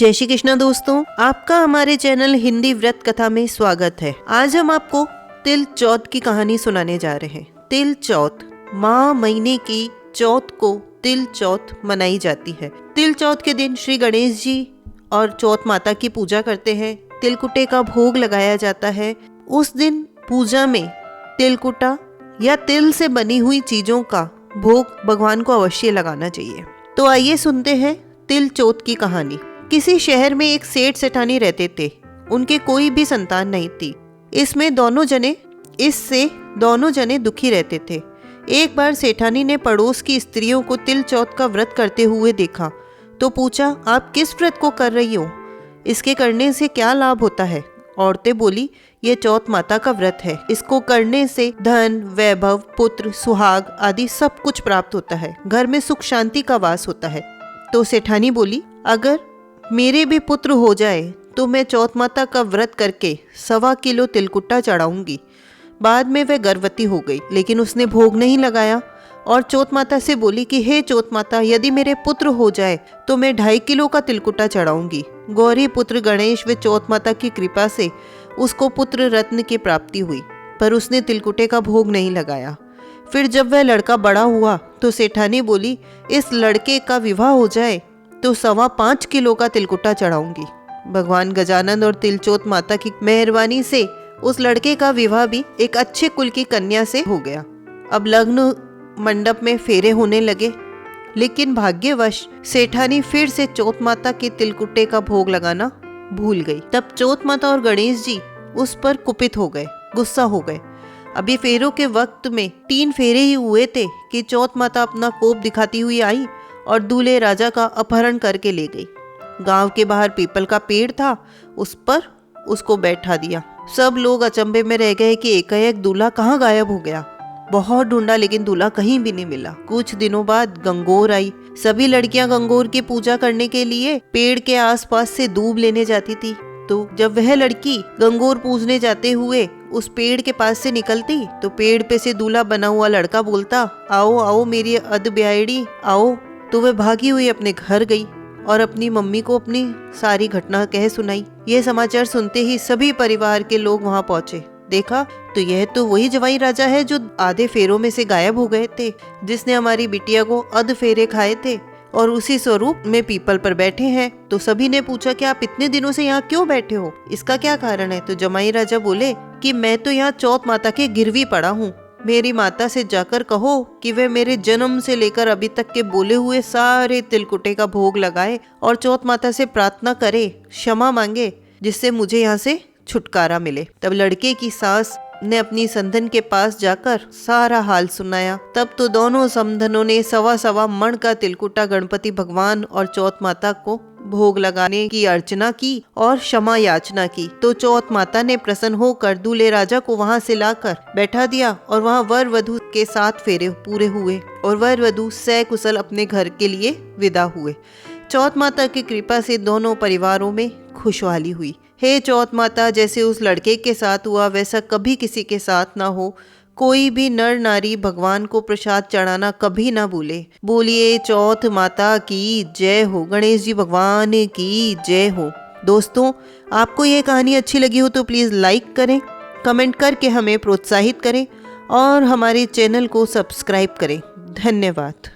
जय श्री कृष्णा दोस्तों, आपका हमारे चैनल हिंदी व्रत कथा में स्वागत है। आज हम आपको तिल चौथ की कहानी सुनाने जा रहे हैं। तिल चौथ माह महीने की चौथ को तिल चौथ मनाई जाती है। तिल चौथ के दिन श्री गणेश जी और चौथ माता की पूजा करते हैं। तिलकुटे का भोग लगाया जाता है। उस दिन पूजा में तिलकुटा या तिल से बनी हुई चीजों का भोग भगवान को अवश्य लगाना चाहिए। तो आइए सुनते हैं तिल चौथ की कहानी। किसी शहर में एक सेठ सेठानी रहते थे। उनके कोई भी संतान नहीं थी। इससे दोनों जने दुखी रहते थे। एक बार सेठानी ने पड़ोस की स्त्रियों को तिल चौथ का व्रत करते हुए देखा तो पूछा, आप किस व्रत को कर रही हो? इसके करने से क्या लाभ होता है? औरतें बोली, ये चौथ माता का व्रत है। इसको करने से धन, वैभव, पुत्र, सुहाग आदि सब कुछ प्राप्त होता है। घर में सुख शांति का वास होता है। तो सेठानी बोली, अगर मेरे भी पुत्र हो जाए तो मैं चौथ माता का व्रत करके 1.25 किलो तिलकुटा चढ़ाऊंगी। बाद में वह गर्भवती हो गई, लेकिन उसने भोग नहीं लगाया और चौथ माता से बोली कि हे चौथ माता, यदि मेरे पुत्र हो जाए तो मैं 2.5 किलो का तिलकुटा चढ़ाऊंगी। गौरी पुत्र गणेश व चौथ माता की कृपा से उसको पुत्र रत्न की प्राप्ति हुई, पर उसने तिलकुटे का भोग नहीं लगाया। फिर जब वह लड़का बड़ा हुआ तो सेठानी बोली, इस लड़के का विवाह हो जाए तो 5.25 किलो का तिलकुटा चढ़ाऊंगी। भगवान गजानन और तिलचौथ माता की मेहरबानी से उस लड़के का विवाह भी एक अच्छे कुल की कन्या से हो गया। अब लग्न मंडप में फेरे होने लगे, लेकिन भाग्यवश सेठानी फिर से चौथ माता के तिलकुटे का भोग लगाना भूल गई। तब चौथ माता और गणेश जी उस पर कुपित हो गए, गुस्सा हो गए। अभी फेरों के वक्त में 3 फेरे ही हुए थे कि चौथ माता अपना कोप दिखाती हुई आई और दूल्हे राजा का अपहरण करके ले गई। गांव के बाहर पीपल का पेड़ था, उस पर उसको बैठा दिया। सब लोग अचंभे में रह गए कि एकाएक दूल्हा कहाँ गायब हो गया। बहुत ढूंढा, लेकिन दूल्हा कहीं भी नहीं मिला। कुछ दिनों बाद गंगोर आई। सभी लड़कियां गंगोर की पूजा करने के लिए पेड़ के आसपास से दूब लेने जाती थी। तो जब वह लड़की गंगोर पूजने जाते हुए उस पेड़ के पास से निकलती तो पेड़ पे से दूल्हा बना हुआ लड़का बोलता, आओ आओ मेरी अध ब्याहड़ी आओ। तो वह भागी हुई अपने घर गई और अपनी मम्मी को अपनी सारी घटना कह सुनाई। यह समाचार सुनते ही सभी परिवार के लोग वहां पहुंचे। देखा तो यह तो वही जवाई राजा है जो आधे फेरों में से गायब हो गए थे, जिसने हमारी बिटिया को अध फेरे खाए थे और उसी स्वरूप में पीपल पर बैठे हैं। तो सभी ने पूछा कि आप इतने दिनों से यहाँ क्यों बैठे हो, इसका क्या कारण है? तो जमाई राजा बोले कि मैं तो यहाँ चौथ माता के गिरवी पड़ा हूँ। मेरी माता से जाकर कहो कि वे मेरे जन्म से लेकर अभी तक के बोले हुए सारे तिलकुटे का भोग लगाए और चौथ माता से प्रार्थना करे, क्षमा मांगे, जिससे मुझे यहाँ से छुटकारा मिले। तब लड़के की सास ने अपनी समधन के पास जाकर सारा हाल सुनाया। तब तो दोनों समधनों ने 1.25 मण का तिलकुटा गणपति भगवान और चौथ माता को भोग लगाने की अर्चना की और क्षमा याचना की। तो चौथ माता ने प्रसन्न होकर दूल्हे राजा को वहां से लाकर बैठा दिया और वहां वर वधू के 7 फेरे पूरे हुए और वर वधू सकुशल अपने घर के लिए विदा हुए। चौथ माता की कृपा से दोनों परिवारों में खुशहाली हुई। हे चौथ माता, जैसे उस लड़के के साथ हुआ वैसा कभी किसी के साथ ना हो। कोई भी नर नारी भगवान को प्रसाद चढ़ाना कभी ना भूले। बोलिए चौथ माता की जय हो, गणेश जी भगवान की जय हो। दोस्तों, आपको ये कहानी अच्छी लगी हो तो प्लीज़ लाइक करें, कमेंट करके हमें प्रोत्साहित करें और हमारे चैनल को सब्सक्राइब करें। धन्यवाद।